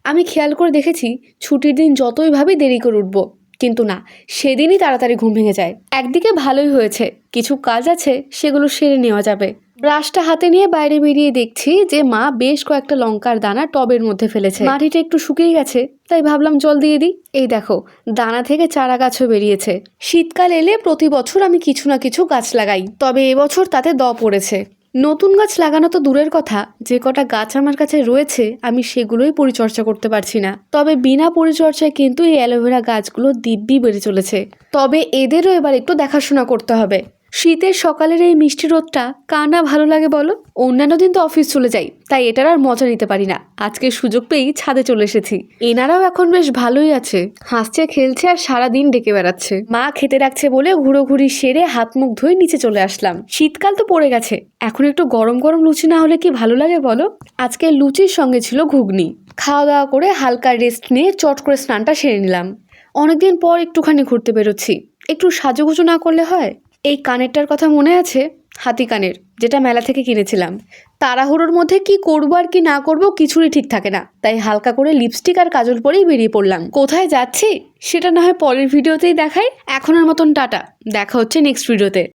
আমি খেয়াল করে দেখেছি ছুটির দিন যতই ভাবি দেরি করে উঠবো, কিন্তু না, সেদিনই তাড়াতাড়ি ঘুম ভেঙে যায়। একদিকে ভালোই হয়েছে, কিছু কাজ আছে সেগুলো সেরে নেওয়া যাবে। ব্রাশটা হাতে নিয়ে বাইরে বেরিয়ে দেখছি যে মা বেশ কয়েকটা লঙ্কার দানা টবের মধ্যে ফেলেছে। মাটিটা একটু শুকিয়ে গেছে, তাই ভাবলাম জল দিয়ে দিই। এই দেখো, দানা থেকে চারা গাছও বেরিয়েছে। শীতকাল এলে প্রতি বছর আমি কিছু না কিছু গাছ লাগাই, তবে এবছর তাতে পড়েছে। নতুন গাছ লাগানো তো দূরের কথা, যে কটা গাছ আমার কাছে রয়েছে আমি সেগুলোই পরিচর্যা করতে পারছি না। তবে বিনা পরিচর্যায় কিন্তু এই অ্যালোভেরা গাছগুলো দিব্যি বেড়ে চলেছে। তবে এদেরও এবার একটু দেখাশোনা করতে হবে। শীতের সকালের এই মিষ্টি রোদটা কার না ভালো লাগে বলো? অন্যান্য দিন তো অফিস চলে যাই, তাই এটার আর মজা নিতে পারি না। আজকে সুযোগ পেয়েই ছাদে চলে এসেছি। এনারাও এখন বেশ ভালোই আছে, হাসছে খেলছে আর সারাদিন ডেকে বেড়াচ্ছে। মা খেতে রাখছে বলে ঘুরোঘুরি সেরে হাত মুখ ধুয়ে নিচে চলে আসলাম। শীতকাল তো পড়ে গেছে, এখন একটু গরম গরম লুচি না হলে কি ভালো লাগে বলো? আজকে লুচির সঙ্গে ছিল ঘুগনি। খাওয়া দাওয়া করে হালকা রেস্ট নিয়ে চট করে স্নানটা সেরে নিলাম। অনেকদিন পর একটুখানি ঘুরতে বেরোচ্ছি, একটু সাজুগুজু না করলে হয়? এই কানেরটার কথা মনে আছে? হাতি কানের, যেটা মেলা থেকে কিনেছিলাম। তাড়াহুড়োর মধ্যে কি করবো আর কি না করবো কিছুরই ঠিক থাকে না, তাই হালকা করে লিপস্টিক আর কাজল পরেই বেরিয়ে পড়লাম। কোথায় যাচ্ছি সেটা না হয় পরের ভিডিওতেই দেখাই। এখনের মতন টাটা, দেখা হচ্ছে নেক্সট ভিডিওতে।